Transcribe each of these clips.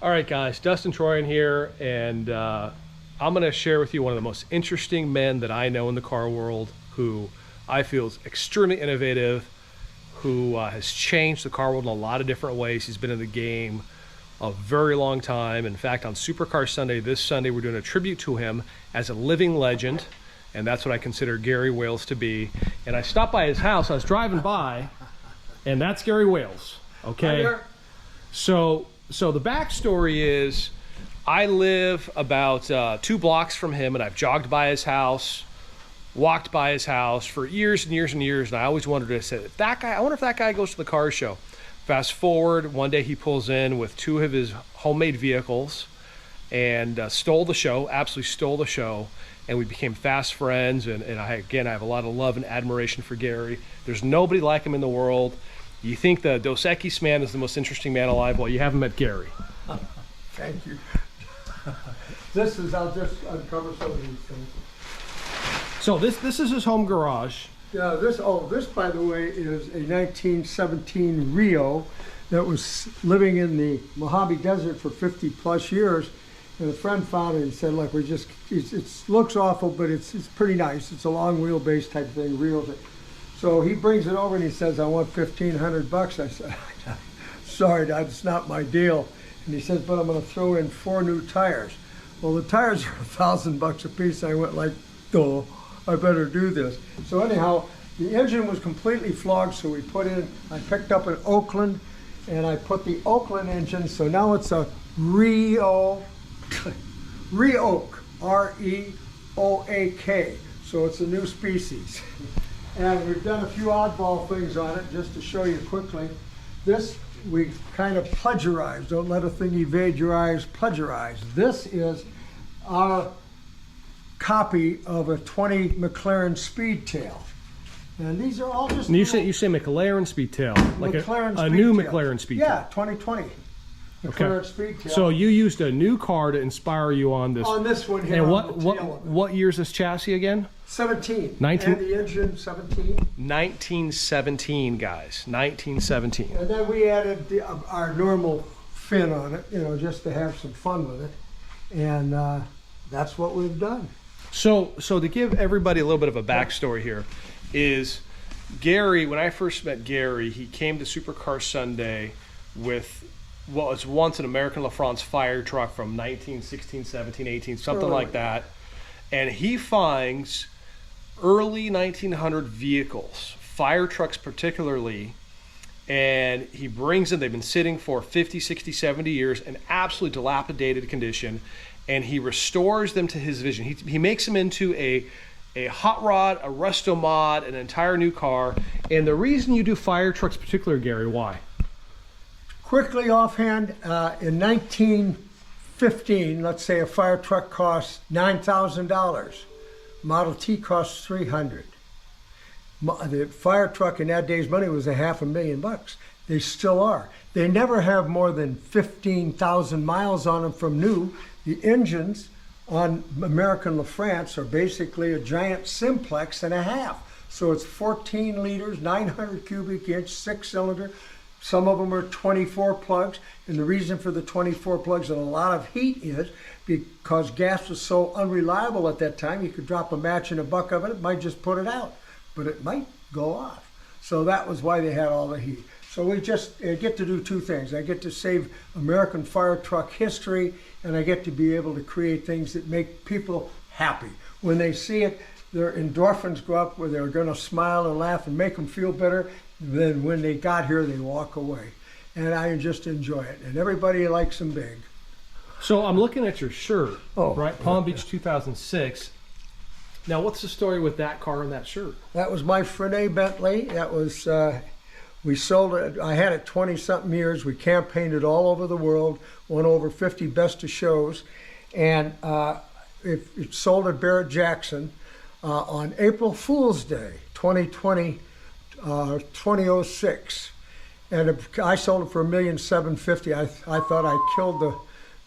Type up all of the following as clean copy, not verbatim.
All right, guys, Dustin Troyan here, and I'm going to share with you one of the most interesting men that I know in the car world, who I feel is extremely innovative, who has changed the car world in a lot of different ways. He's been in the game a very long time. In fact, on Supercar Sunday, this Sunday, we're doing a tribute to him as a living legend, and that's what I consider Gary Wales to be. And I stopped by his house. I was driving by, and that's Gary Wales, okay? So the backstory is I live about 2 blocks from him, and I've jogged by his house, walked by his house for years and years and years, and I always wondered, I said, I wonder if that guy goes to the car show. Fast forward, one day he pulls in with 2 of his homemade vehicles and stole the show, absolutely stole the show, and we became fast friends, and I have a lot of love and admiration for Gary. There's nobody like him in the world. You think the Dos Equis man is the most interesting man alive? Well, you haven't met Gary. Thank you. I'll just uncover some of these things. So this is his home garage. Yeah, this by the way is a 1917 Rio that was living in the Mojave Desert for 50 plus years. And a friend found it and said, look, it looks awful, but it's pretty nice. It's a long wheelbase type thing, Rio. So he brings it over and he says, I want $1,500. I said, sorry, that's not my deal. And he says, but I'm going to throw in 4 new tires. Well, the tires are $1,000 a piece. I went like, oh, I better do this. So anyhow, the engine was completely flogged, so I picked up an Oakland, and I put the Oakland engine, so now it's a Reoak, R-E-O-A-K. So it's a new species. And we've done a few oddball things on it, just to show you quickly. This we kind of plagiarized. Don't let a thing evade your eyes. Plagiarized. This is our copy of a 20 McLaren Speedtail. And these are all just... And you say McLaren Speedtail, like a new McLaren Speedtail. Yeah, 2020. McLaren Speedtail. So you used a new car to inspire you on this. On this one here. And what year is this chassis again? 17. 19. And the engine 17. 1917, guys. 1917. And then we added our normal fin on it, just to have some fun with it. And that's what we've done. So to give everybody a little bit of a backstory here, is Gary, when I first met Gary, he came to Supercar Sunday with what was once an American LaFrance fire truck from 1916, 17, 18, something like that. And he finds early 1900 vehicles, fire trucks particularly, and he brings them. They've been sitting for 50, 60, 70 years in absolutely dilapidated condition, and he restores them to his vision. He makes them into a hot rod, a resto mod, an entire new car. And the reason you do fire trucks particular, Gary, why? Quickly offhand, in 1915, let's say a fire truck cost $9,000. Model T costs $300. The fire truck in that day's money was $500,000. They still are. They never have more than 15,000 miles on them from new. The engines on American LaFrance are basically a giant simplex and a half. So it's 14 liters, 900 cubic inch, 6-cylinder. Some of them are 24 plugs. And the reason for the 24 plugs and a lot of heat is because gas was so unreliable at that time. You could drop a match in a buck of it, it might just put it out, but it might go off. So that was why they had all the heat. So we just get to do 2 things. I get to save American fire truck history, and I get to be able to create things that make people happy. When they see it, their endorphins go up where they're going to smile and laugh and make them feel better. Then when they got here, they walk away. And I just enjoy it. And everybody likes them big. So I'm looking at your shirt, right? Palm Beach 2006. Now, what's the story with that car and that shirt? That was my Ferrari Bentley. That was... we sold it, I had it 20-something years. We campaigned it all over the world, won over 50 best of shows. And it sold at Barrett Jackson on April Fool's Day, 2006. And I sold it for $1,750,000. I thought I killed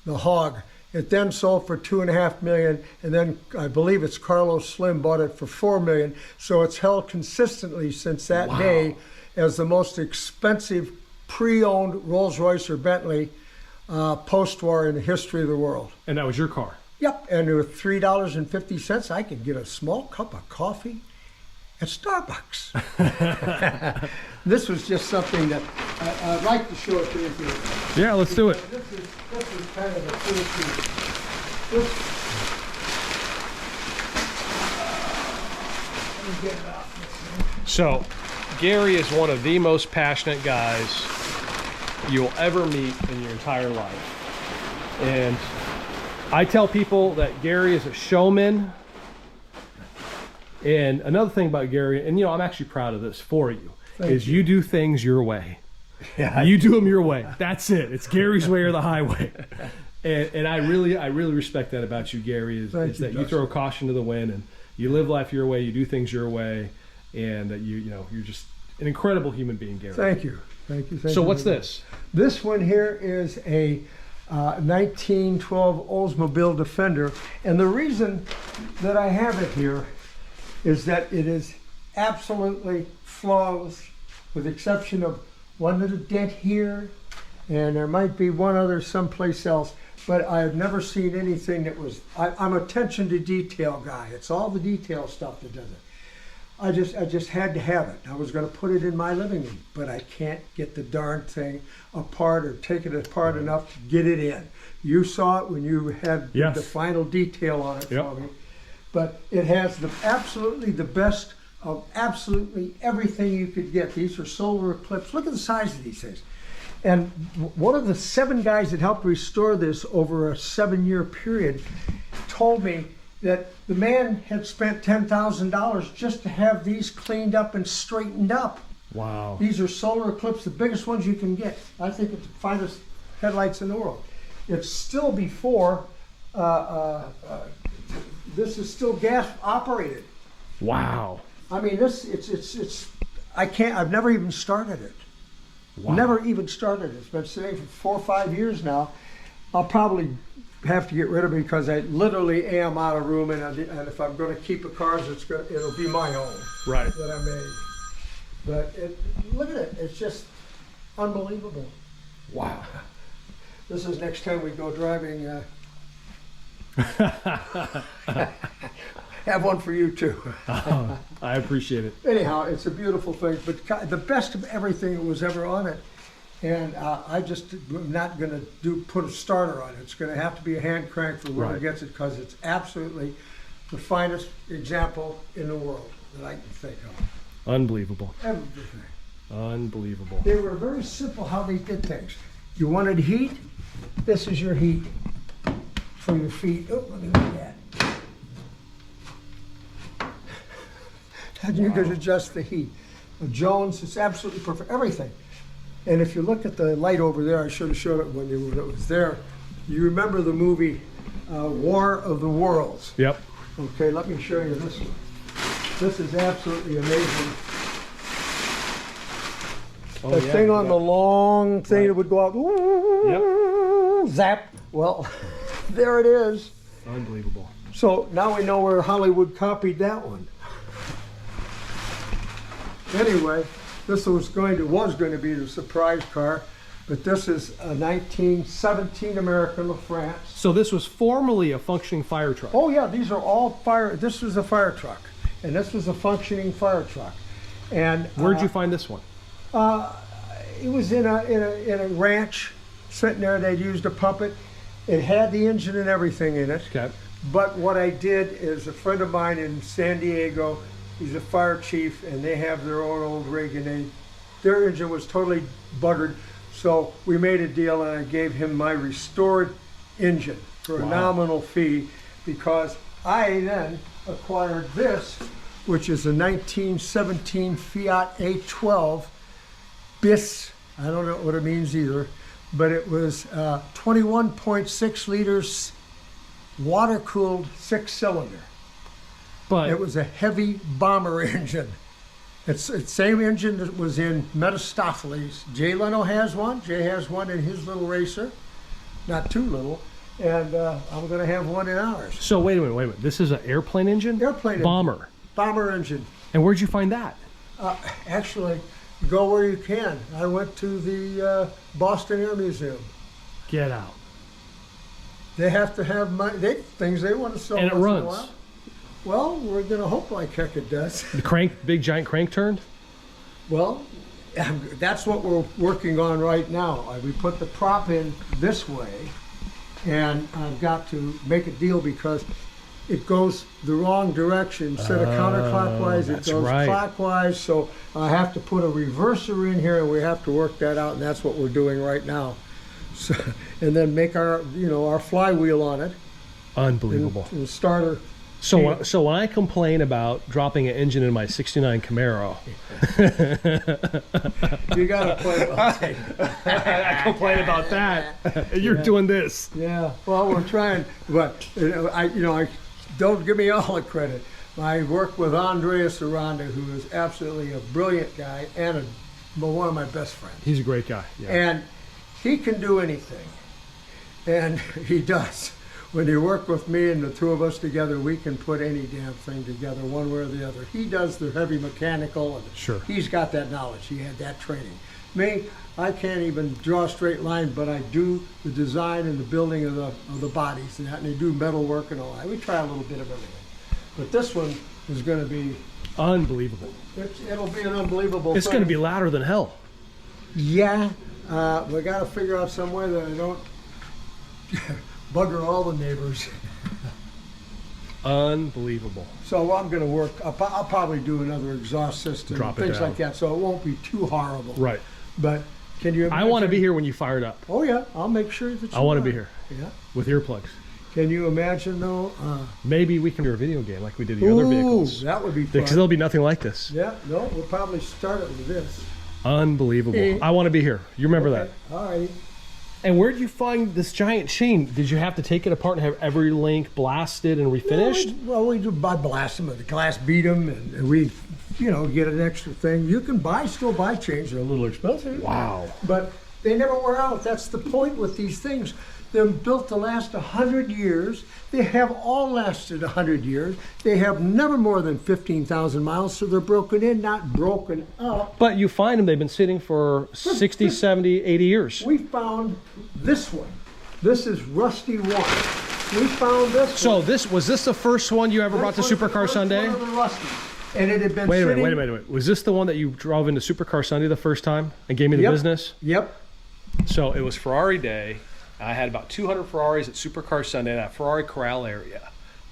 the hog. It then sold for $2.5 million, and then I believe it's Carlos Slim bought it for $4 million. So it's held consistently since that day as the most expensive pre-owned Rolls-Royce or Bentley post-war in the history of the world. And that was your car? Yep, and with $3.50, I could get a small cup of coffee at Starbucks. This was just something that I'd like to show it to you. Yeah, let's do it. This is kind of a first. Let me get it out. So, Gary is one of the most passionate guys you'll ever meet in your entire life. And I tell people that Gary is a showman. And another thing about Gary, and I'm actually proud of this for you, is you do things your way. Yeah, you do them your way. That's it. It's Gary's way or the highway. And I really respect that about you, Gary, is that you throw caution to the wind and you live life your way, you do things your way, and that you're just an incredible human being, Gary. Thank you. So what's this? This one here is a 1912 Oldsmobile Defender, and the reason that I have it here is that it is absolutely flawless, with the exception of one little dent here, and there might be one other someplace else, but I've never seen anything that was, I'm attention to detail guy. It's all the detail stuff that does it. I just had to have it. I was going to put it in my living room, but I can't get the darn thing apart or take it apart enough to get it in. You saw it when you had the final detail on it for me. But it has absolutely the best of absolutely everything you could get. These are solar eclipse. Look at the size of these things. And one of the 7 guys that helped restore this over a 7-year period told me that the man had spent $10,000 just to have these cleaned up and straightened up. Wow. These are solar eclipse, the biggest ones you can get. I think it's the finest headlights in the world. It's still before, this is still gas operated. Wow. I mean, I've never even started it. Wow. Never even started it. It's been sitting for 4 or 5 years now. I'll probably have to get rid of it because I literally am out of room, and if I'm going to keep a car, it'll be my own. Right. That I made. But look at it. It's just unbelievable. Wow. This is next time we go driving. Have one for you too. Oh, I appreciate it. Anyhow, it's a beautiful thing, but the best of everything that was ever on it. And I'm not going to put a starter on it. It's going to have to be a hand crank for whoever gets it, because it's absolutely the finest example in the world that I can think of. Unbelievable. Everything. Unbelievable. They were very simple how they did things. You wanted heat? This is your heat for your feet. Oh, look at that. And you can adjust the heat. Jones, it's absolutely perfect. Everything. And if you look at the light over there, I should have showed it when it was there. You remember the movie War of the Worlds? Yep. Okay, let me show you this one. This is absolutely amazing. Oh, The thing on the long thing that would go out, zap. Well, there it is. Unbelievable. So now we know where Hollywood copied that one. Anyway, this was going to be the surprise car, but this is a 1917 American LaFrance. So this was formerly a functioning fire truck. Oh yeah, these are all fire. This was a fire truck, and this was a functioning fire truck. And where'd you find this one? It was in a ranch sitting there. They'd used to pump it. It had the engine and everything in it. Okay. But what I did is, a friend of mine in San Diego, he's a fire chief, and they have their own old rig, and their engine was totally buggered. So we made a deal, and I gave him my restored engine for a nominal fee, because I then acquired this, which is a 1917 Fiat A12 BIS. I don't know what it means either, but it was 21.6 liters water-cooled 6-cylinder. But it was a heavy bomber engine. It's the same engine that was in Mephistopheles. Jay Leno has one. Jay has one in his little racer, not too little, and I'm going to have one in ours. So wait a minute. This is an airplane engine? Airplane bomber. Engine. Bomber engine. And where'd you find that? Actually, go where you can. I went to the Boston Air Museum. Get out. They have to have things they want to sell. And it once in a runs. while. Well, we're going to hope like heck it does. The crank, big giant crank turned? Well, that's what we're working on right now. We put the prop in this way, and I've got to make a deal because it goes the wrong direction. Instead of counterclockwise, it goes clockwise. So I have to put a reverser in here, and we have to work that out, and that's what we're doing right now. So, and then make our, our flywheel on it. Unbelievable. And starter. So when I complain about dropping an engine in my '69 Camaro, you gotta play about that. I complain about that. You're doing this. Yeah. Well, we're trying, but I don't give me all the credit. I work with Andreas Aranda, who is absolutely a brilliant guy and one of my best friends. He's a great guy. Yeah. And he can do anything, and he does. When you work with me and the two of us together, we can put any damn thing together one way or the other. He does the heavy mechanical, and sure, he's got that knowledge. He had that training. Me, I can't even draw a straight line, but I do the design and the building of the bodies and that, and they do metal work and all that. We try a little bit of everything. But this one is going to be unbelievable. It'll be an unbelievable It's going to be louder than hell. Yeah. We got to figure out some way that I don't bugger all the neighbors. Unbelievable. So I'm going to work. I'll probably do another exhaust system, things like that, so it won't be too horrible. Right. But can you imagine? I want to be here when you fire it up. Oh yeah, I'll make sure that you I want to be here. Yeah. With earplugs. Can you imagine though? Maybe we can do a video game like we did the other vehicles. That would be fun. Because there'll be nothing like this. Yeah. No, we'll probably start it with this. Unbelievable. I want to be here. You remember that? All right. And where did you find this giant chain? Did you have to take it apart and have every link blasted and refinished? Well, we do blast them, the glass beat them, and we, get an extra thing. You can still buy chains. They're a little expensive. Wow. But they never wear out. That's the point with these things. They're built to last 100 years. They have all lasted 100 years. They have never more than 15,000 miles, so they're broken in, not broken up. But you find them, they've been sitting for 60, 70, 80 years. We found this one. This is Rusty 1. We found this one. So was this the first one you ever brought to Supercar Sunday? One of the Rusty. And it had been Wait a minute. Was this the one that you drove into Supercar Sunday the first time and gave me the business? Yep. So it was Ferrari Day. I had about 200 Ferraris at Supercar Sunday in that Ferrari Corral area.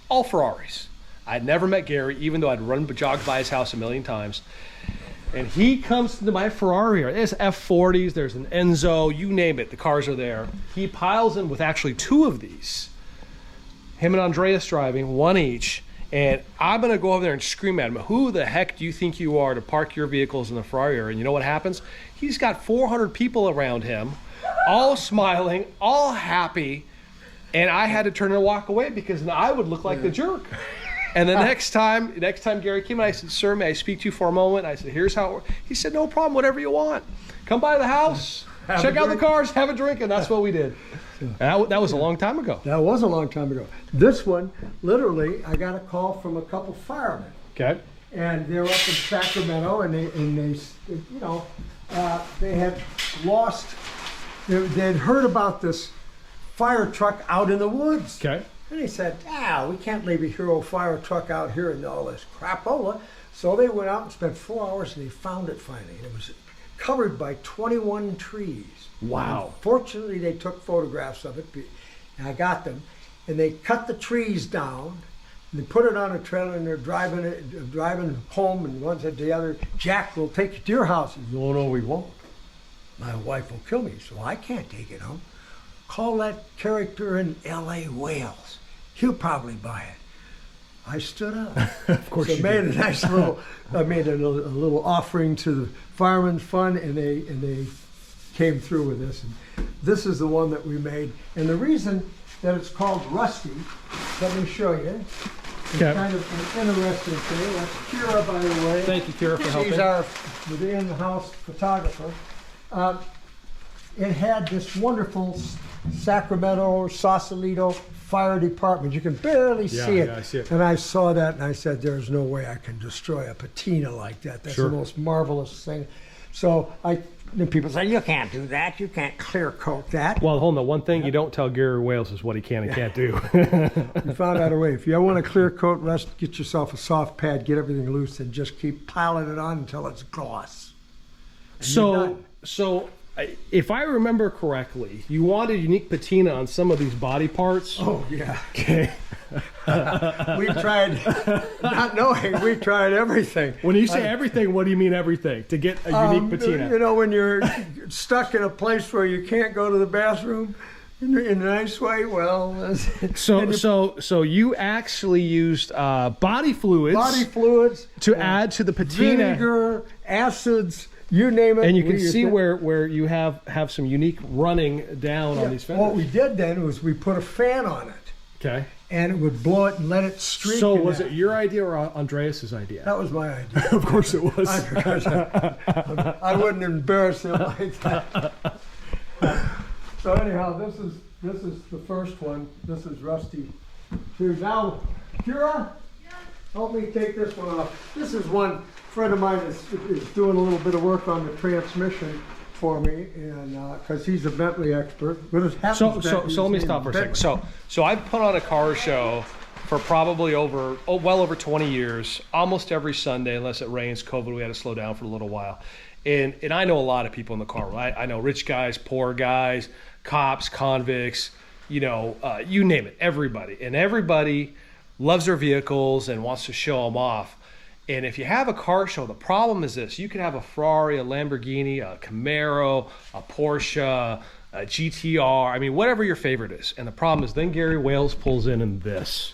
All Ferraris. I'd never met Gary, even though I'd jogged by his house a million times. And he comes to my Ferrari. There's F40s, there's an Enzo, you name it, the cars are there. He piles in with actually two of these. Him and Andreas driving, one each. And I'm going to go over there and scream at him, who the heck do you think you are to park your vehicles in the Ferrari area? And you know what happens? He's got 400 people around him, all smiling, all happy, and I had to turn and walk away because I would look like the jerk. And the next time Gary came in, I said, "Sir, may I speak to you for a moment?" I said, "Here's how it works." He said, "No problem, whatever you want. Come by the house, check out the cars, have a drink," and that's what we did. And that was a long time ago. That was a long time ago. This one, literally, I got a call from a couple firemen. Okay. And they're up in Sacramento, and they had lost. They'd heard about this fire truck out in the woods. Okay. And they said, we can't leave a Hero fire truck out here in all this crapola. So they went out and spent 4 hours, and they found it finally. And it was covered by 21 trees. Wow. And fortunately, they took photographs of it, and I got them. And they cut the trees down, and they put it on a trailer, and they're driving home, and one said to the other, "Jack, we'll take it to your house." He said, "No, we won't. My wife will kill me, so I can't take it home. Call that character in L.A. Wales. He'll probably buy it." I stood up. Of course, so I made a nice little. I made a little offering to the Fireman's Fund, and they came through with this. And this is the one that we made. And the reason that it's called Rusty, let me show you. It's kind of an interesting thing. That's Kira, by the way. Thank you, Kira, for helping. She's our in-house photographer. It had this wonderful Sacramento, Sausalito fire department. You can barely see it. Yeah, I see it. And I saw that and I said, "There's no way I can destroy a patina like that. That's the most marvelous thing." So then people say, you can't do that. You can't clear coat that. Well, hold on. One thing you don't tell Gary Wales is what he can and can't do. You found out a way. If you want a clear coat, get yourself a soft pad, get everything loose, and just keep piling it on until it's gloss. So if I remember correctly, you wanted unique patina on some of these body parts. Oh, yeah. Okay. We tried, not knowing, we tried everything. When you say everything, what do you mean everything? To get a unique patina? You know, when you're stuck in a place where you can't go to the bathroom in a nice way, well. So you actually used body fluids to add to the patina. Vinegar, acids, you name it. And you can see where you have some unique running down on these fenders. What we did then was we put a fan on it. Okay. And it would blow it and let it streak. So was it your idea or Andreas's idea? That was my idea. Of course it was. I wouldn't embarrass him like that. So anyhow, this is the first one. This is Rusty. Now, Kira, help me take this one off. This is one friend of mine is doing a little bit of work on the transmission for me, and because he's a Bentley expert. So let me stop for a second. So I've put on a car show for probably well over 20 years, almost every Sunday, unless it rains. COVID, we had to slow down for a little while. And I know a lot of people in the car, right? I know rich guys, poor guys, cops, convicts, you name it, everybody. And everybody loves their vehicles and wants to show them off. And if you have a car show, the problem is this. You can have a Ferrari, a Lamborghini, a Camaro, a Porsche, a GTR, I mean, whatever your favorite is. And the problem is then Gary Wales pulls in this,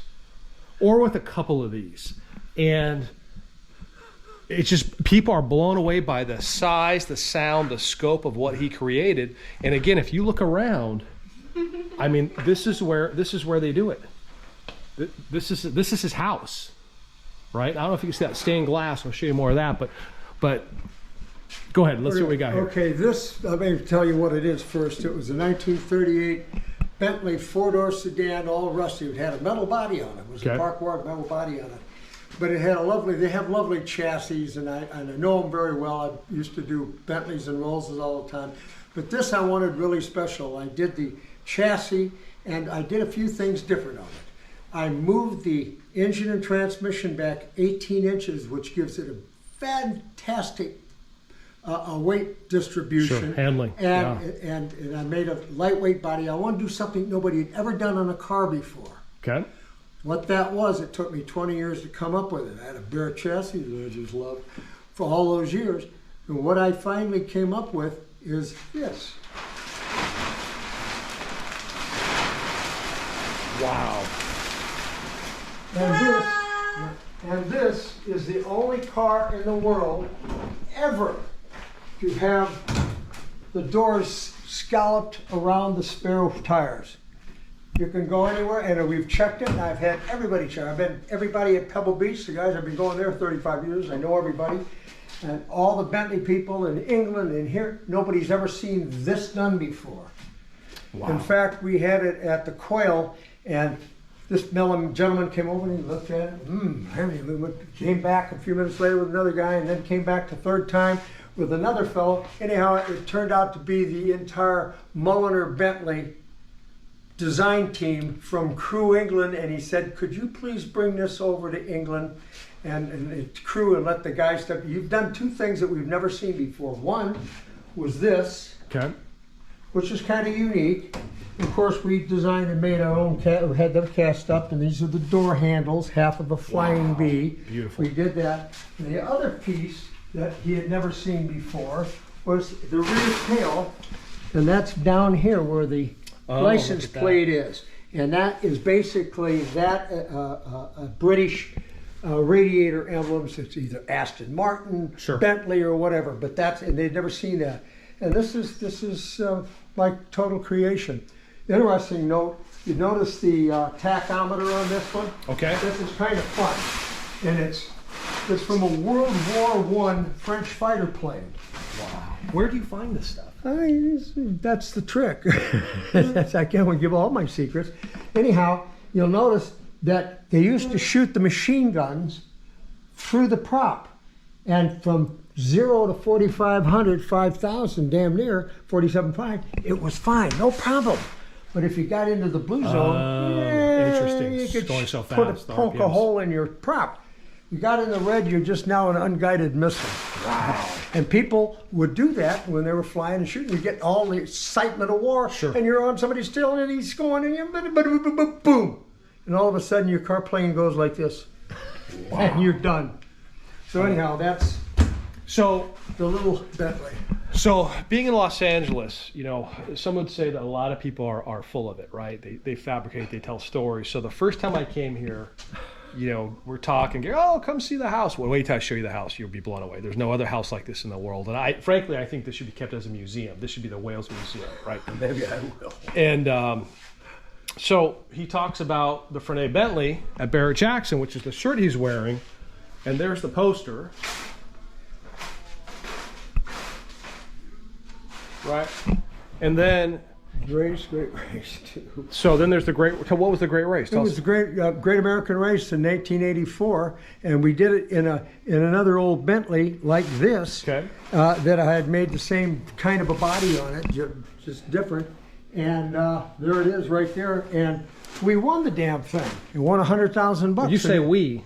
or with a couple of these. And it's just, people are blown away by the size, the sound, the scope of what he created. And again, if you look around, I mean, this is where they do it. This is his house. Right? I don't know if you can see that stained glass. I'll show you more of that, but go ahead. Let's see what we got here. Okay, let me tell you what it is first. It was a 1938 Bentley four-door sedan, all rusty. It had a metal body on it. It was a Park Ward metal body on it. But it had they have lovely chassis, and I know them very well. I used to do Bentleys and Rollses all the time. But this I wanted really special. I did the chassis, and I did a few things different on it. I moved the engine and transmission back 18 inches, which gives it a fantastic weight distribution. Sure, handling. And I made a lightweight body. I want to do something nobody had ever done on a car before. Okay. What that was, it took me 20 years to come up with it. I had a bare chassis that I just loved for all those years. And what I finally came up with is this. Wow. And this is the only car in the world ever to have the doors scalloped around the spare tires. You can go anywhere, and we've checked it, and I've had everybody check. I've been everybody at Pebble Beach. The guys, I've been going there 35 years. I know everybody. And all the Bentley people in England and here, nobody's ever seen this done before. Wow. In fact, we had it at the Quail, and this gentleman came over and he looked at it, came back a few minutes later with another guy, and then came back the third time with another fellow. Anyhow, it turned out to be the entire Mulliner Bentley design team from Crewe, England, and he said, could you please bring this over to England and Crewe and let the guys step. You've done two things that we've never seen before. One was this, which is kind of unique. Of course, we designed and made our own, had them cast up, and these are the door handles, half of a Flying B. Beautiful. We did that. And the other piece that he had never seen before was the rear tail, and that's down here where the license plate is. And that is basically a British radiator emblems. It's either Aston Martin, Bentley, or whatever. But and they'd never seen that. And this is my total creation. Interesting note, you notice the tachometer on this one? Okay. This is kind of fun. And it's from a World War I French fighter plane. Wow. Where do you find this stuff? That's the trick. I can't give all my secrets. Anyhow, you'll notice that they used to shoot the machine guns through the prop. And from 0 to 4,500, 5,000, damn near 47.5, it was fine, no problem. But if you got into the blue zone, interesting. you could Going so poke fast, the a RPMs. hole in your prop. You got in the red, you're just now an unguided missile. Wow. And people would do that when they were flying and shooting. You get all the excitement of war, Sure. and you're on somebody's tail, and he's going, and you boom. And all of a sudden, your car plane goes like this. Wow. And you're done. So anyhow, that's So, the little Bentley. so being in Los Angeles, you know, some would say that a lot of people are full of it, right? They fabricate, they tell stories. So the first time I came here, you know, we're talking, oh, come see the house. Well, wait till I show you the house. You'll be blown away. There's no other house like this in the world. And frankly, I think this should be kept as a museum. This should be the Wales Museum, right? Maybe I will. And so he talks about the Fernet Bentley at Barrett Jackson, which is the shirt he's wearing. And there's the poster. Right? And then, Great race too. so then there's the great, what was the great race? It Tell was us. the Great American Race in 1884, and we did it in another old Bentley like this. Okay. That I had made the same kind of a body on it, just different. And there it is right there. And we won the damn thing. We won $100,000. You say we.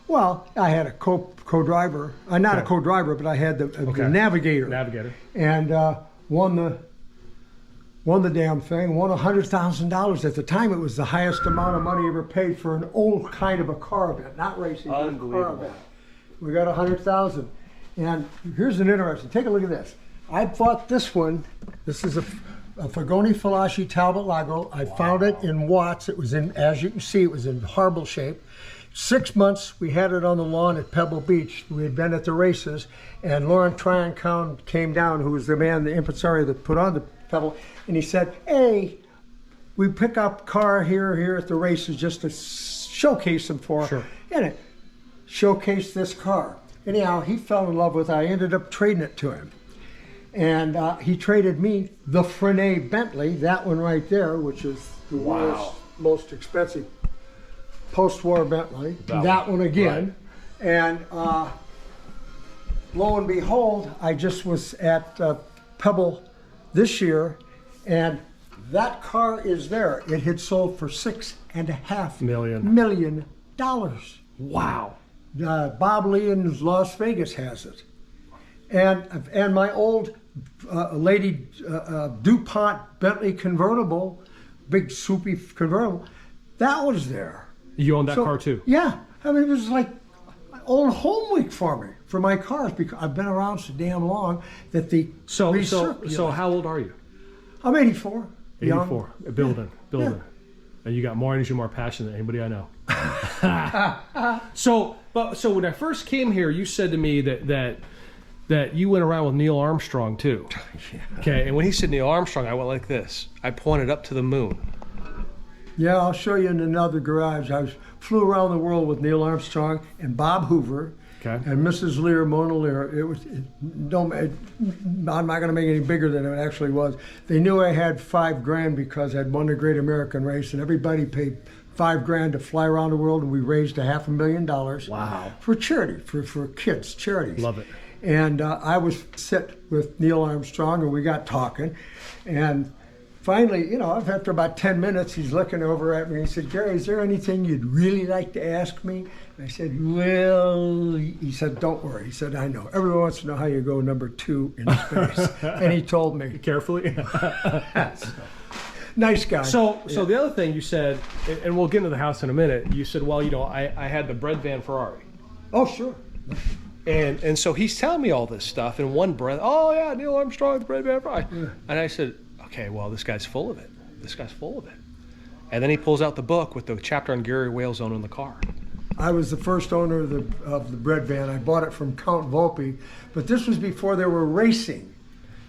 Well, I had a co-driver. Not a Okay. co-driver, but I had the Okay. navigator. Navigator. And won the damn thing. Won $100,000. At the time, it was the highest amount of money ever paid for an old kind of a car event, not racing, but a car Unbelievable. event. We got $100,000. And here's an interesting. Take a look at this. I bought this one. This is a Fagoni Falaschi Talbot Lago. I found it in Watts. It was in, as you can see, it was in horrible shape. 6 months, we had it on the lawn at Pebble Beach. We had been at the races, and Lauren Tryon came down, who was the man, the impresario that put on the Pebble, and he said, hey, we pick up car here at the races just to showcase them for, Sure. and it showcased this car. Anyhow, he fell in love with it. I ended up trading it to him. And he traded me the Fernet Bentley, that one right there, which is the world's most expensive post-war Bentley. That one again. Right. And lo and behold, I just was at Pebble this year, and that car is there. It had sold for $6.5 million. Wow. Bob Lee in Las Vegas has it. And my old lady DuPont Bentley convertible, big soupy convertible, that was there. You own that car too? Yeah. I mean, it was like old home week for me, for my cars, because I've been around so damn long that the So how old are you? I'm 84. 84. Young. Building. Yeah. And you got more energy, more passion than anybody I know. So when I first came here, you said to me that you went around with Neil Armstrong too. Yeah. Okay, and when he said Neil Armstrong, I went like this. I pointed up to the moon. Yeah, I'll show you in another garage. Flew around the world with Neil Armstrong and Bob Hoover, Okay. and Mrs. Lear, Mona Lear. I'm not going to make it any bigger than it actually was. They knew I had $5,000 because I'd won the Great American Race, and everybody paid $5,000 to fly around the world, and we raised $500,000. Wow. For charity, for kids, charities. Love it. And I was sit with Neil Armstrong, and we got talking, and finally, after about 10 minutes, he's looking over at me and he said, Gary, is there anything you'd really like to ask me? And I said, well, he said, don't worry. He said, I know. Everyone wants to know how you go number 2 in space. And he told me. Carefully. Nice guy. So the other thing you said, and we'll get into the house in a minute, you said, well, I had the bread van Ferrari. Oh, sure. And so he's telling me all this stuff in one breath. Oh, yeah, Neil Armstrong, the bread van Ferrari. Yeah. And I said, okay, well, this guy's full of it. And then he pulls out the book with the chapter on Gary Wales owning the car. I was the first owner of the bread van. I bought it from Count Volpe, but this was before they were racing,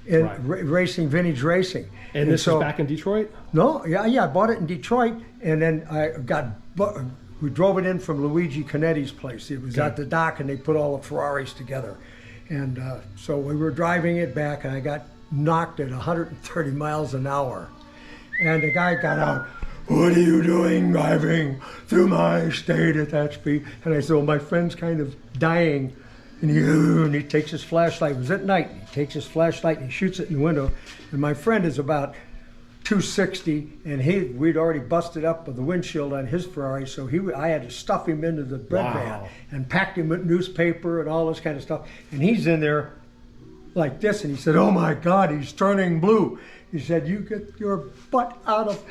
racing, vintage racing. And this was back in Detroit? No, yeah, I bought it in Detroit, and then we drove it in from Luigi Canetti's place. It was at the dock, and they put all the Ferraris together. And so we were driving it back, and I got knocked at 130 miles an hour. And the guy got out, what are you doing driving through my state at that speed? And I said, well, my friend's kind of dying And he takes his flashlight. It was at night. He takes his flashlight and he shoots it in the window. And my friend is about 260, and we'd already busted up the windshield on his Ferrari, so I had to stuff him into the bread van and packed him with newspaper and all this kind of stuff. And he's in there like this, and he said, "Oh my God, he's turning blue." He said, "You get your butt out of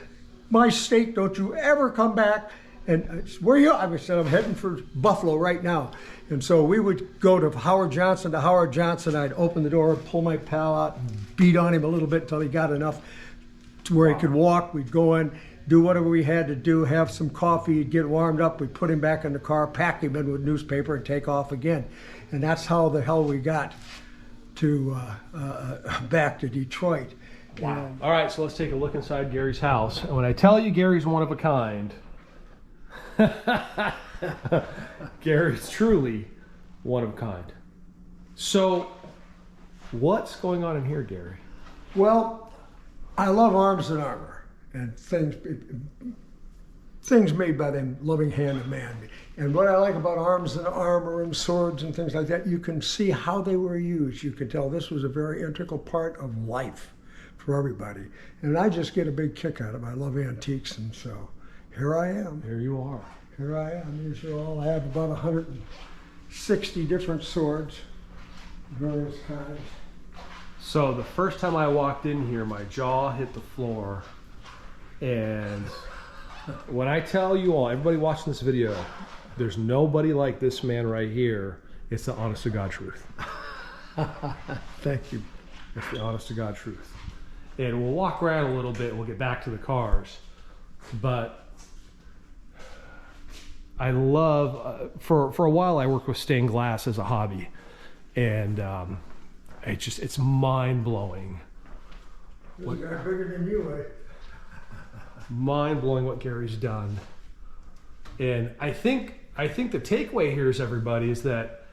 my state. Don't you ever come back." And I said, "Where are you?" I said, "I'm heading for Buffalo right now." And so we would go to Howard Johnson. I'd open the door, pull my pal out, and beat on him a little bit until he got enough to where he could walk. We'd go in, do whatever we had to do, have some coffee, get warmed up. We'd put him back in the car, pack him in with newspaper, and take off again. And that's how the hell we got to back to Detroit. Wow. All right, so let's take a look inside Gary's house. And when I tell you Gary's one of a kind, Gary's truly one of a kind. So what's going on in here, Gary? Well, I love arms and armor and things made by the loving hand of man. And what I like about arms and armor and swords and things like that, you can see how they were used. You can tell this was a very integral part of life for everybody. And I just get a big kick out of it. I love antiques, and so here I am. Here you are. Here I am. These are all, I have about 160 different swords, various kinds. So the first time I walked in here, my jaw hit the floor. And when I tell you all, everybody watching this video, there's nobody like this man right here. It's the honest to God truth. Thank you. It's the honest to God truth. And we'll walk around a little bit. We'll get back to the cars. But I love, for a while I worked with stained glass as a hobby. And it's mind-blowing. This guy bigger than you, eh? Mind-blowing what Gary's done. And I think the takeaway here is, everybody, is that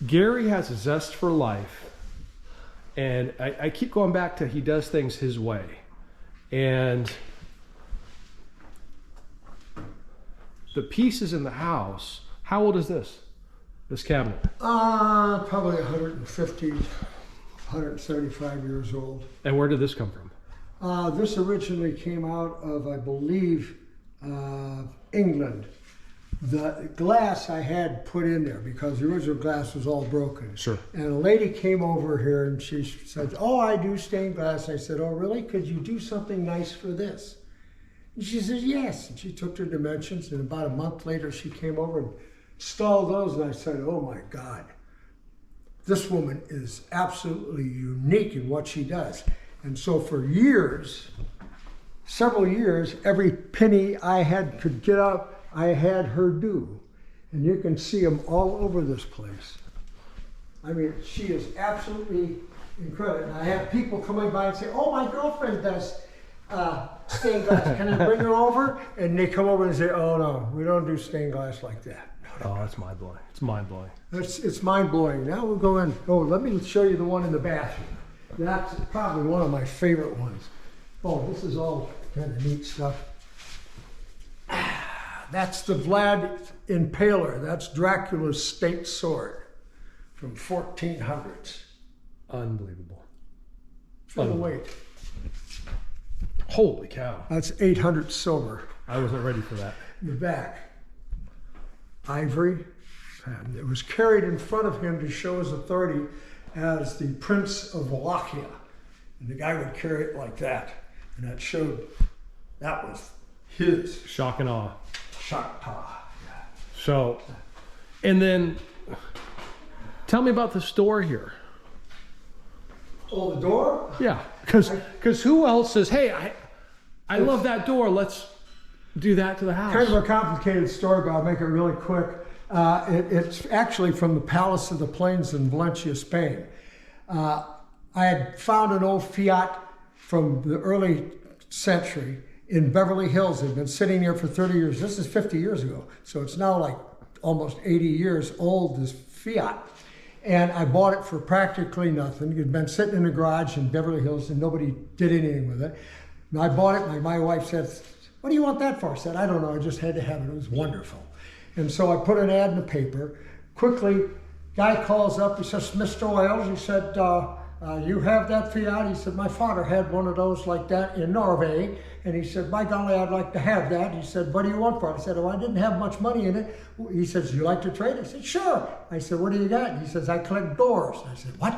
Gary has a zest for life. And I keep going back to he does things his way. And the pieces in the house, how old is this cabinet? Probably 150, 175 years old. And where did this come from? This originally came out of, I believe, England. The glass I had put in there because the original glass was all broken. Sure. And a lady came over here and she said, "Oh, I do stained glass." I said, "Oh, really? Could you do something nice for this?" And she said, "Yes." And she took her dimensions, and about a month later she came over and installed those, and I said, "Oh my God, this woman is absolutely unique in what she does." And so for years, several years, every penny I could get up, I had her do. And you can see them all over this place. I mean, she is absolutely incredible. And I have people coming by and say, "Oh, my girlfriend does stained glass. Can I bring her over?" And they come over and say, "Oh, no, we don't do stained glass like that." Oh, that's mind-blowing. It's mind-blowing. It's mind-blowing. Now we'll go in. Oh, let me show you the one in the bathroom. That's probably one of my favorite ones. Oh, this is all kind of neat stuff. That's the Vlad Impaler. That's Dracula's state sword from 1400s. Unbelievable. Feel the weight. Holy cow. That's 800 silver. I wasn't ready for that. In the back. Ivory. And it was carried in front of him to show his authority as the Prince of Wallachia. And the guy would carry it like that. And that showed that was his. Shock and awe. Shock and awe. Yeah. So, and then tell me about the store here. Oh, the door? Yeah, because who else says, "Hey, I love that door, let's do that to the house"? Kind of a complicated story, but I'll make it really quick. It's actually from the Palace of the Plains in Valencia, Spain. I had found an old Fiat from the early century in Beverly Hills. It had been sitting there for 30 years. This is 50 years ago. So it's now like almost 80 years old, this Fiat. And I bought it for practically nothing. It had been sitting in a garage in Beverly Hills and nobody did anything with it. And I bought it, and my wife said, "What do you want that for?" I said, "I don't know, I just had to have it. It was wonderful." And so I put an ad in the paper. Quickly, Guy calls up, he says, Mr. Oils, he said, you have that Fiat? He said, my father had one of those like that in Norway. And he said, by golly, I'd like to have that. He said, what do you want for it? I said, oh, I didn't have much money in it. He says, you like to trade? I said, sure. I said, what do you got? He says, I collect doors. I said, what?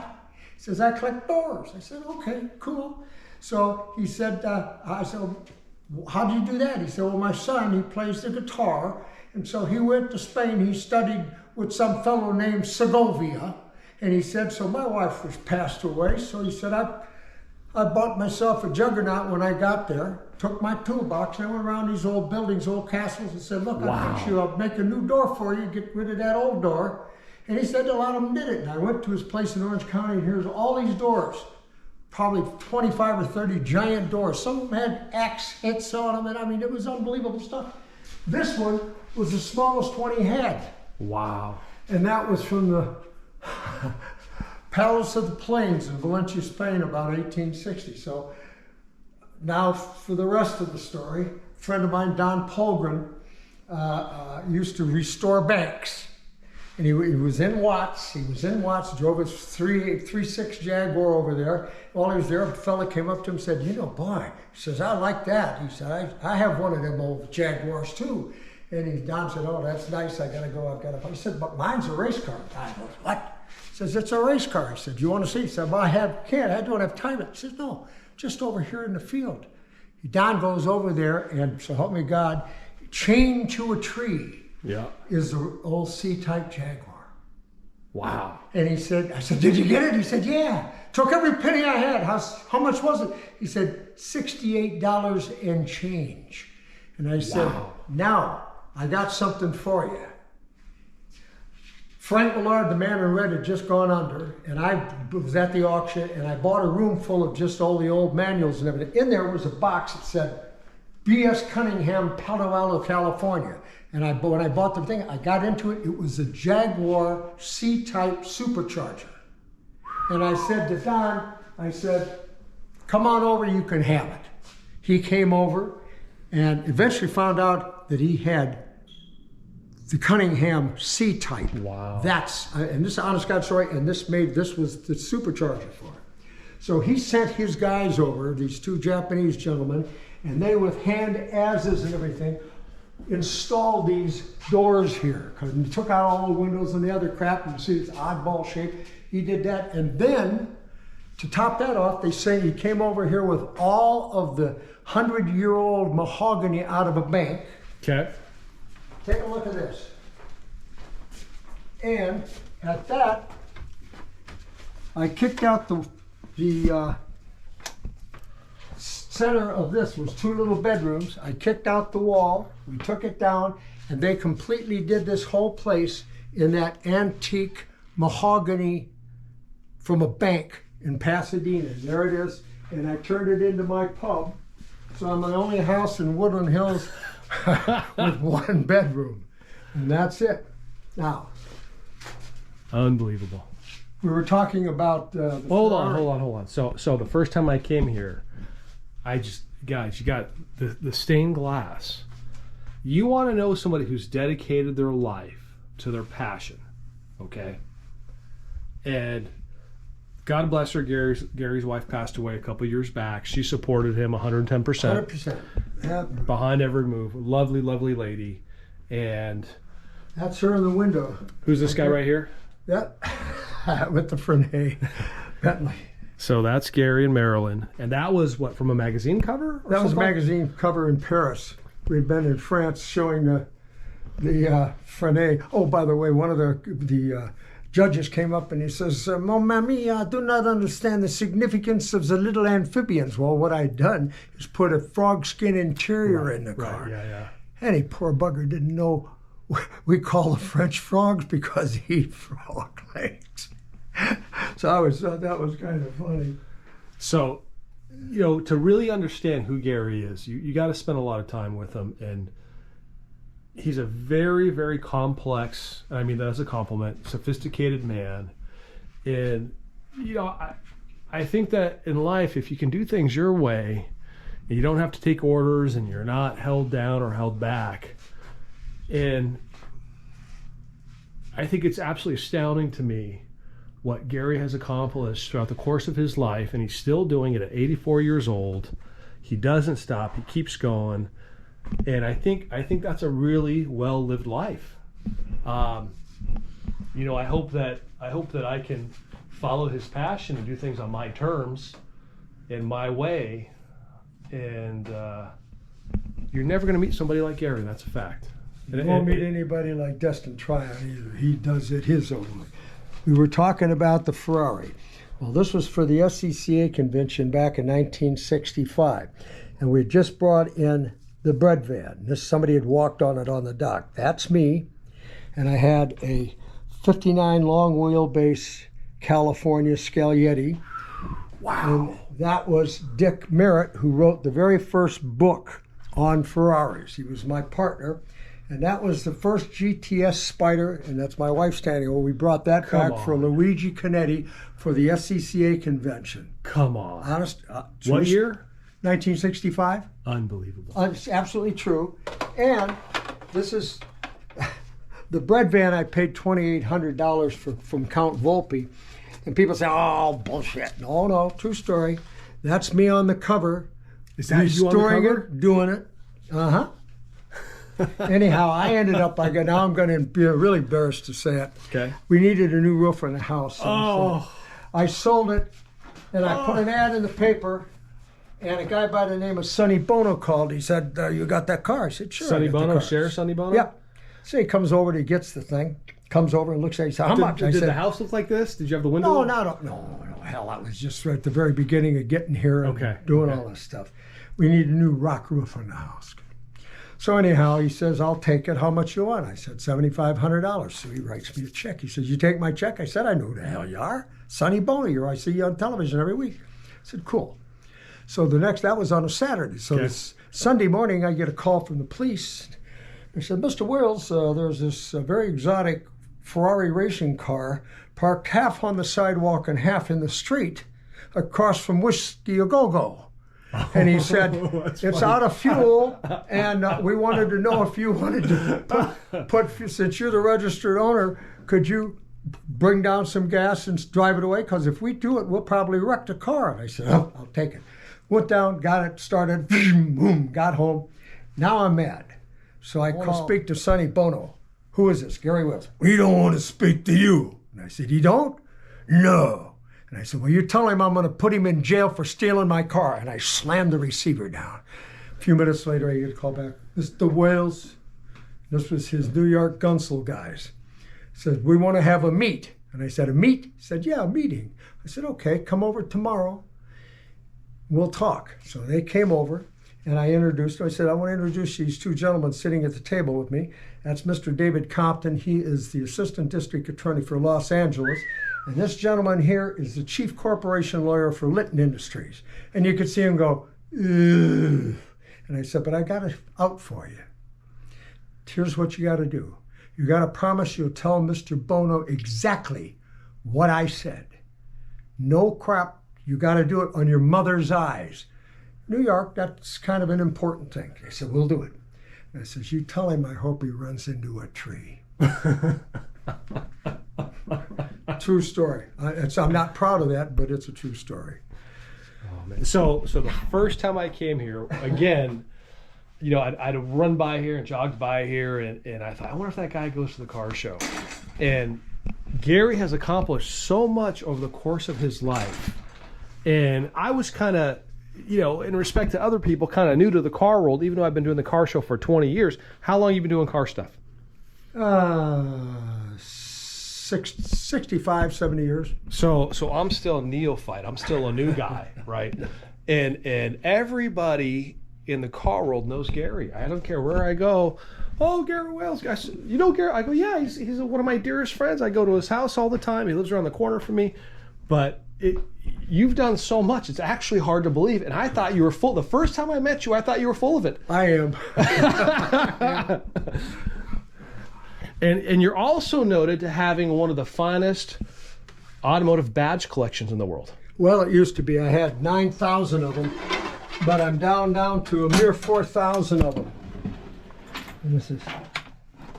He says, I collect doors. I said, okay, cool. So he said, I said, how do you do that? He said, well, my son, he plays the guitar. And so he went to Spain. He studied with some fellow named Segovia. And he said, so my wife was passed away. So he said, I bought myself a juggernaut when I got there, took my toolbox, and I went around these old buildings, old castles, and said, look, I'll make a new door for you, get rid of that old door. And he said, a lot of them did it. And I went to his place in Orange County, and here's all these doors, probably 25 or 30 giant doors. Some of them had axe hits on them, and I mean, it was unbelievable stuff. This one was the smallest one he had. Wow. And that was from the Palace of the Plains in Valencia, Spain, about 1860. So now for the rest of the story, a friend of mine, Don Polgren, used to restore banks. And he was in Watts. He was in Watts, drove his 3.6 Jaguar over there. While he was there, a fella came up to him and said, you know, boy, he says, I like that. He said, I have one of them old Jaguars too. And Don said, oh, that's nice. I got to go. I've got to. He said, but mine's a race car. Don goes, what? He says, it's a race car. He said, you want to see? He said, well, I don't have time. He says, no, just over here in the field. Don goes over there, and so help me God, chained to a tree is the old C-type Jaguar. Wow. And he said, I said, did you get it? He said, yeah. Took every penny I had. How much was it? He said, $68 and change. And I said, now, I got something for you. Frank Millard, the man in red, had just gone under, and I was at the auction, and I bought a room full of just all the old manuals and everything. In there was a box that said, B.S. Cunningham, Palo Alto, California. And when I bought the thing, I got into it. It was a Jaguar C-type supercharger. And I said to Don, I said, come on over, you can have it. He came over and eventually found out that he had the Cunningham C-type. Wow. And this is honest God story, and this was the supercharger for it. So he sent his guys over, these two Japanese gentlemen, and they, with hand adzes and everything, installed these doors here. Because he took out all the windows and the other crap, and you see it's oddball shape. He did that, and then to top that off, they say he came over here with all of the 100-year-old mahogany out of a bank. Okay. Take a look at this. And at that, I kicked out the center of this was two little bedrooms. I kicked out the wall, we took it down, and they completely did this whole place in that antique mahogany from a bank in Pasadena. There it is, and I turned it into my pub. So I'm the only house in Woodland Hills with one bedroom, and that's it. Now, unbelievable. We were talking about hold on. So the first time I came here, guys, you got the stained glass. You want to know somebody who's dedicated their life to their passion, okay? And God bless her, Gary's wife passed away a couple years back. She supported him 110%. 100%. Yeah. Behind every move. Lovely, lovely lady. And that's her in the window. Who's this guy right here? Yeah. With the ferrari, Bentley. So that's Gary and Marilyn. And that was what, from a magazine cover? That was a magazine cover in Paris. We'd been in France showing the ferrari. Oh, by the way, one of the judges came up and he says, Mon ami, I do not understand the significance of the little amphibians. Well, what I'd done is put a frog skin interior in the car. Right, yeah. Any poor bugger didn't know we call the French frogs because he eat frog legs. So that was kind of funny. So, to really understand who Gary is, you got to spend a lot of time with him, and he's a very, very complex, I mean that's a compliment, sophisticated man. And I think that in life, if you can do things your way, and you don't have to take orders, and you're not held down or held back, and I think it's absolutely astounding to me what Gary has accomplished throughout the course of his life, and he's still doing it at 84 years old. He doesn't stop. He keeps going, and I think that's a really well-lived life. You know, I hope that I can follow his passion and do things on my terms, in my way, and you're never going to meet somebody like Gary. That's a fact. You won't meet anybody like Destin Tryon either. He does it his own way. We were talking about the Ferrari. Well, this was for the SCCA convention back in 1965, and we had just brought in the bread van. Somebody had walked on it on the dock. That's me, and I had a 59 long wheelbase California Scaglietti. Wow. And that was Dick Merritt, who wrote the very first book on Ferraris. He was my partner. And that was the first GTS Spider, and that's my wife standing over. We brought that back for Luigi Canetti for the SCCA convention. Come on. Honest. What year? 1965. Unbelievable. It's absolutely true. And this is the bread van I paid $2,800 from Count Volpe. And people say, oh, bullshit. No, true story. That's me on the cover. Is that you on the cover? It, doing it. Uh-huh. Anyhow, I ended up, now I'm going to be really embarrassed to say it. Okay. We needed a new roof on the house. Oh. I sold it, and I put an ad in the paper, and a guy by the name of Sonny Bono called. He said, you got that car? I said, sure. Sonny Bono, share Sonny Bono? Yep. So he comes over, he gets the thing, comes over and looks at it. He said, how much? Did the house look like this? Did you have the window? No. Hell, I was just right at the very beginning of getting here and doing all this stuff. We need a new rock roof on the house. So anyhow, he says, I'll take it. How much you want? I said, $7,500. So he writes me a check. He says, you take my check? I said, I know who the hell you are. Sonny Bono, I see you on television every week. I said, cool. So that was on a Saturday. So this Sunday morning, I get a call from the police. They said, Mr. Wills, there's this very exotic Ferrari racing car parked half on the sidewalk and half in the street across from Whiskey A Go-Go. And he said, it's out of fuel, and we wanted to know if you wanted to put, since you're the registered owner, could you bring down some gas and drive it away? Because if we do it, we'll probably wreck the car. And I said, oh, I'll take it. Went down, got it started, boom, got home. Now I'm mad. So I speak to Sonny Bono. Who is this? Gary Wills. We don't want to speak to you. And I said, you don't? No. And I said, well, you tell him I'm going to put him in jail for stealing my car. And I slammed the receiver down. A few minutes later, I get a call back. Mr. Wales, this was his New York Gunsel guys. Said, we want to have a meet. And I said, a meet? He said, yeah, a meeting. I said, okay, come over tomorrow. We'll talk. So they came over, and I introduced them. I said, I want to introduce these two gentlemen sitting at the table with me. That's Mr. David Compton. He is the Assistant District Attorney for Los Angeles. And this gentleman here is the Chief Corporation Lawyer for Litton Industries. And you could see him go, ugh. And I said, but I got it out for you. Here's what you got to do. You got to promise you'll tell Mr. Bono exactly what I said. No crap. You got to do it on your mother's eyes. New York, that's kind of an important thing. I said, we'll do it. And I said, you tell him I hope he runs into a tree. True story. I'm not proud of that, but it's a true story. Oh, man. So the first time I came here, again, you know, I'd run by here and jogged by here, and I thought, I wonder if that guy goes to the car show. And Gary has accomplished so much over the course of his life. And I was kind of, you know, in respect to other people, kind of new to the car world, even though I've been doing the car show for 20 years. How long have you been doing car stuff? 65, 70 years. So I'm still a neophyte. I'm still a new guy, right? And everybody in the car world knows Gary. I don't care where I go. Oh, Gary Wales, guys, you know Gary? I go, yeah, he's one of my dearest friends. I go to his house all the time. He lives around the corner from me. But you've done so much. It's actually hard to believe. And I thought you were full. The first time I met you, I thought you were full of it. I am. And you're also noted to having one of the finest automotive badge collections in the world. Well, it used to be. I had 9,000 of them, but I'm down to a mere 4,000 of them. And this is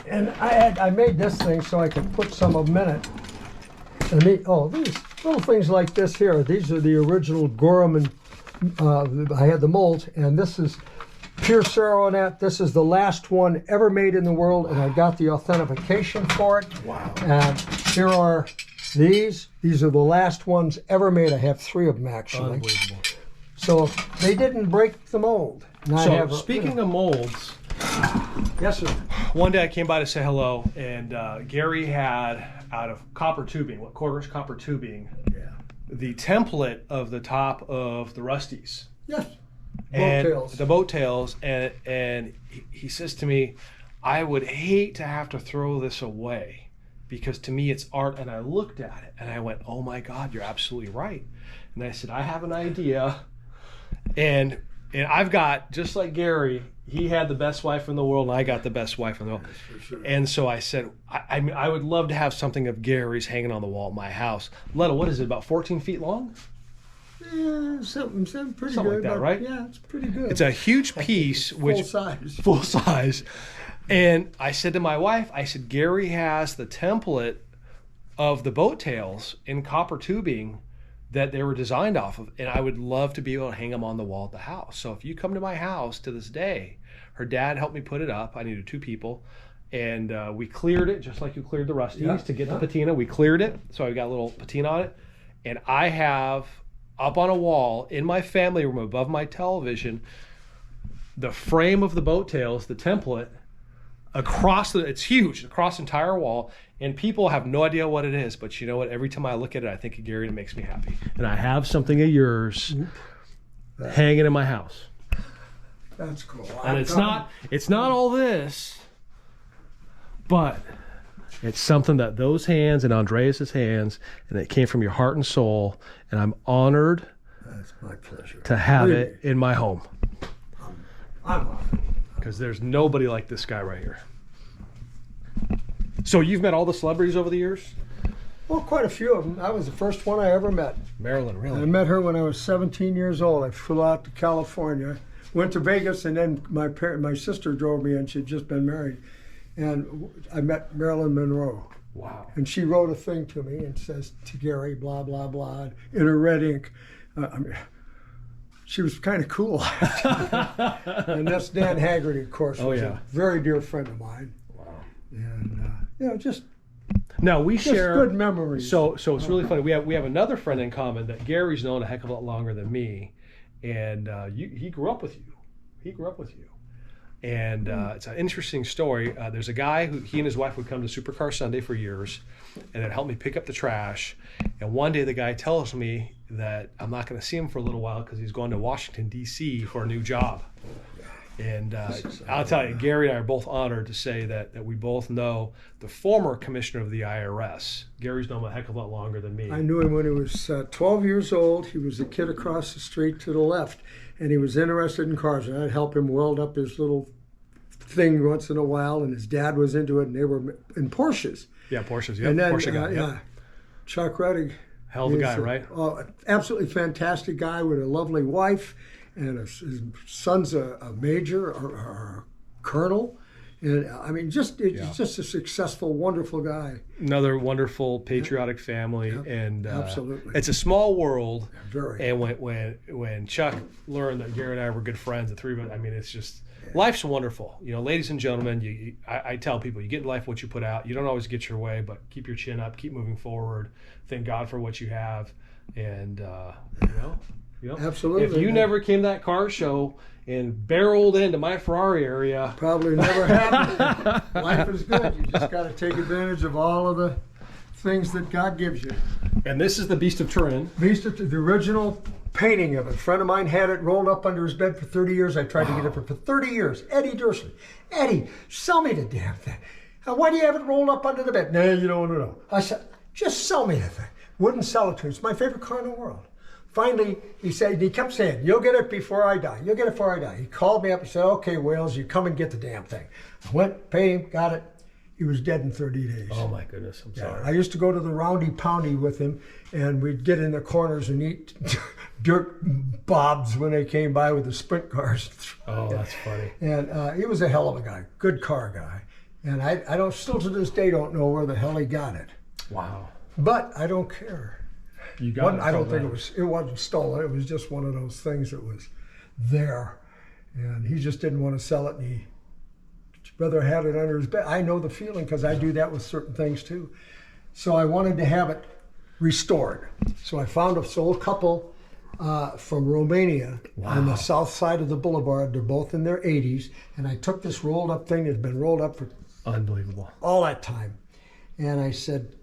And I made this thing so I could put some of them in it. And these little things like this here, these are the original Gorham, and I had the molds, and this is pure Ceronet. This is the last one ever made in the world, and I got the authentication for it. Wow. And here are these. These are the last ones ever made. I have 3 of them, actually. Unbelievable. So they didn't break the mold. So speaking of molds, yes, sir. One day I came by to say hello, and Gary had, out of copper tubing, quarter-inch copper tubing, the template of the top of the Rusties. Yes. The boat tails, and he says to me, I would hate to have to throw this away because to me it's art. And I looked at it and I went, oh my God, you're absolutely right. And I said, I have an idea, and I've got, just like Gary, he had the best wife in the world, and I got the best wife in the world. Sure. And so I said, I would love to have something of Gary's hanging on the wall at my house. Letta, what is it, about 14 feet long? Yeah, something pretty something good. like that, right? Yeah, it's pretty good. It's a huge piece, full size. And I said to my wife, I said, Gary has the template of the boat tails in copper tubing that they were designed off of, and I would love to be able to hang them on the wall at the house. So if you come to my house to this day, her dad helped me put it up. I needed 2 people, and we cleared it just like you cleared the Rusties to get the patina. We cleared it, so I got a little patina on it, and I have up on a wall in my family room above my television the frame of the boat tails, the template, it's huge, across the entire wall, and people have no idea what it is, but you know what, every time I look at it I think of Gary and it makes me happy. And I have something of yours hanging in my house. That's cool. And it's not all this, but it's something that those hands and Andreas's hands, and it came from your heart and soul, and I'm honored. That's my pleasure to have it in my home. I'm honored. Because there's nobody like this guy right here. So you've met all the celebrities over the years? Well, quite a few of them. I was the first one I ever met. Marilyn, really? I met her when I was 17 years old. I flew out to California, went to Vegas, and then my sister drove me, and she'd just been married. And I met Marilyn Monroe. Wow. And she wrote a thing to me and says, to Gary, blah, blah, blah, in her red ink. She was kind of cool. And that's Dan Haggerty, of course, was a very dear friend of mine. Wow. And, just share good memories. So it's really funny. We have another friend in common that Gary's known a heck of a lot longer than me, and he grew up with you. And it's an interesting story. There's a guy who he and his wife would come to Supercar Sunday for years, and it helped me pick up the trash. And one day the guy tells me that I'm not going to see him for a little while because he's going to Washington, D.C. for a new job. And I'll tell you, Gary and I are both honored to say that we both know the former commissioner of the IRS. Gary's known him a heck of a lot longer than me. I knew him when he was 12 years old. He was the kid across the street to the left, and he was interested in cars. And I'd help him weld up his little thing once in a while, and his dad was into it, and they were in Porsches. Yeah, Porsches. Yeah, and then, Porsche guy. Chuck Reddick. Hell of a guy, right? Absolutely fantastic guy with a lovely wife, and his son's a major or a colonel. And I mean, he's just a successful, wonderful guy. Another wonderful, patriotic family, and absolutely, it's a small world. Very. And when Chuck learned that Gary and I were good friends, the three of us, I mean, it's just life's wonderful. You know, ladies and gentlemen, I tell people, you get in life what you put out. You don't always get your way, but keep your chin up, keep moving forward. Thank God for what you have, and absolutely. If you never came to that car show and barreled into my Ferrari area, probably never happened. Life is good. You just got to take advantage of all of the things that God gives you. And this is the Beast of Turin. The original painting of it. A friend of mine had it rolled up under his bed for 30 years. I tried to get it for 30 years. Eddie Dursley. Eddie, sell me the damn thing. Why do you have it rolled up under the bed? No, you don't want to know. I said, just sell me the thing. Wouldn't sell it to me. It's my favorite car in the world. Finally, he kept saying, you'll get it before I die. You'll get it before I die. He called me up and said, okay, Wales, you come and get the damn thing. I went, paid him, got it. He was dead in 30 days. Oh, my goodness. I'm sorry. I used to go to the Roundy Poundy with him, and we'd get in the corners and eat dirt bobs when they came by with the sprint cars. Oh, that's funny. And he was a hell of a guy, good car guy. And I don't, still to this day, don't know where the hell he got it. Wow. But I don't care. You got it. I don't think it wasn't stolen. It was just one of those things that was there. And he just didn't want to sell it. And he rather had it under his bed. I know the feeling because I do that with certain things too. So I wanted to have it restored. So I found this old couple from Romania on the south side of the boulevard. They're both in their 80s. And I took this rolled up thing that's been rolled up for unbelievable all that time. And I said,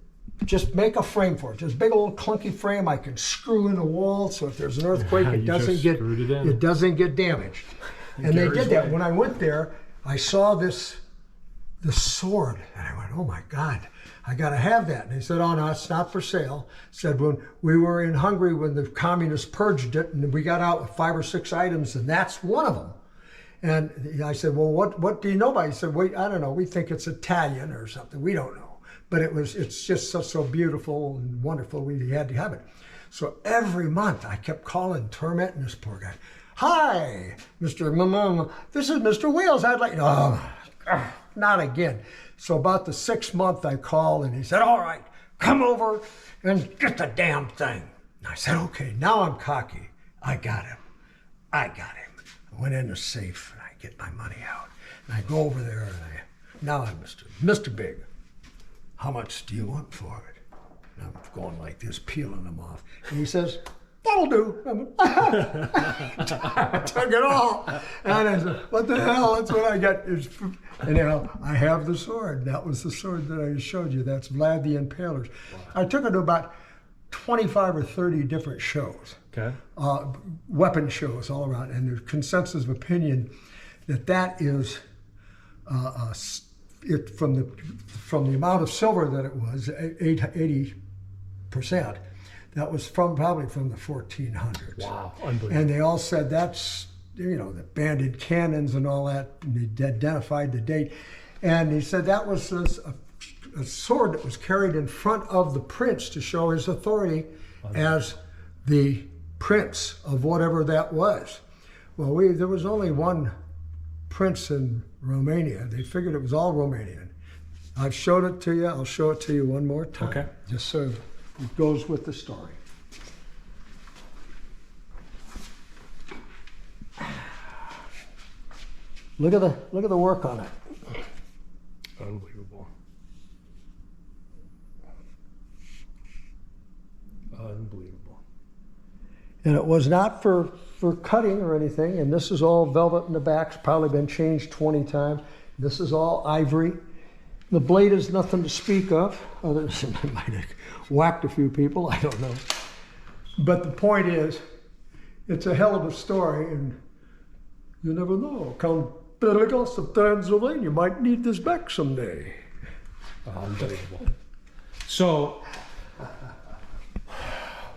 just make a frame for it. Just big old clunky frame I can screw in the wall so if there's an earthquake it doesn't get damaged. And they did that. When I went there, I saw this sword and I went, oh my God, I got to have that. And they said, oh no, it's not for sale. Said when we were in Hungary when the communists purged it and we got out with 5 or 6 items and that's one of them. And I said, well, what do you know about it? He said, wait, I don't know. We think it's Italian or something. We don't know. But it's just so beautiful and wonderful. We had to have it. So every month I kept calling, tormenting this poor guy. Hi, Mr. Mama. This is Mr. Wheels. I'd like, not again. So about the 6th month I called and he said, all right, come over and get the damn thing. And I said, okay, now I'm cocky. I got him. I went in the safe and I get my money out. And I go over there and now I'm Mr. Big. How much do you want for it? And I'm going like this, peeling them off. And he says, that'll do. I took it all. And I said, what the hell? That's what I get. And I have the sword. That was the sword that I showed you. That's Vlad the Impaler's. Wow. I took it to about 25 or 30 different shows. Okay. Weapon shows all around. And there's consensus of opinion that is from the amount of silver that it was, 80%, that was probably from the 1400s. Wow, unbelievable. And they all said that's, the banded cannons and all that, and they identified the date. And he said that was a sword that was carried in front of the prince to show his authority as the prince of whatever that was. Well, there was only one prince in Romania. They figured it was all Romanian. I've showed it to you. I'll show it to you one more time. Okay. Just so it goes with the story. Look at the work on it. Unbelievable. Unbelievable. And it was not for cutting or anything, and this is all velvet in the back. It's probably been changed 20 times. This is all ivory. The blade is nothing to speak of, other than it might have whacked a few people, I don't know. But the point is, it's a hell of a story, and you never know. Count Pentecost of Transylvania might need this back someday. Unbelievable. So,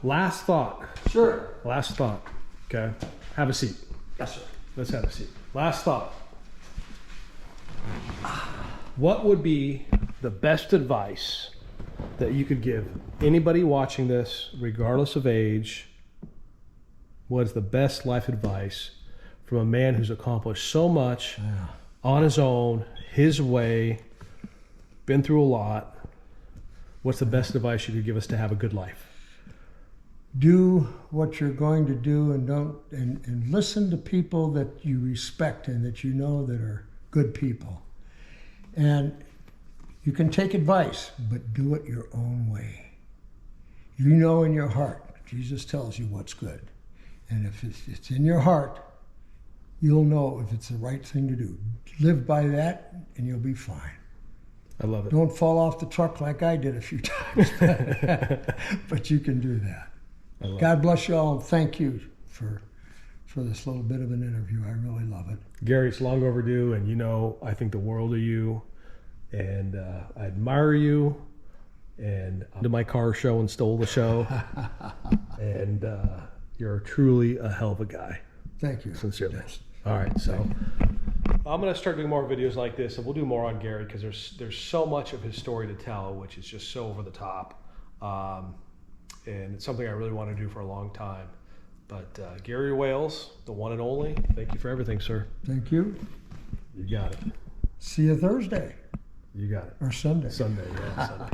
last thought. Sure. Last thought. Okay. Have a seat. Yes, sir. Let's have a seat. Last thought. What would be the best advice that you could give anybody watching this, regardless of age? What is the best life advice from a man who's accomplished so much on his own, his way, been through a lot? What's the best advice you could give us to have a good life? Do what you're going to do and listen to people that you respect and that you know that are good people. And you can take advice, but do it your own way. You know in your heart, Jesus tells you what's good. And if it's in your heart, you'll know if it's the right thing to do. Live by that and you'll be fine. I love it. Don't fall off the truck like I did a few times, but you can do that. God bless you all, and thank you for this little bit of an interview. I really love it. Gary, it's long overdue, and I think the world of you, and I admire you, and I did my car show and stole the show, and you're truly a hell of a guy. Thank you. Sincerely. Yes. All right, so I'm going to start doing more videos like this, and we'll do more on Gary because there's so much of his story to tell, which is just so over the top. And it's something I really want to do for a long time. But Gary Wales, the one and only, thank you for everything, sir. Thank you. You got it. See you Thursday. You got it. or Sunday. Sunday, yeah, Sunday.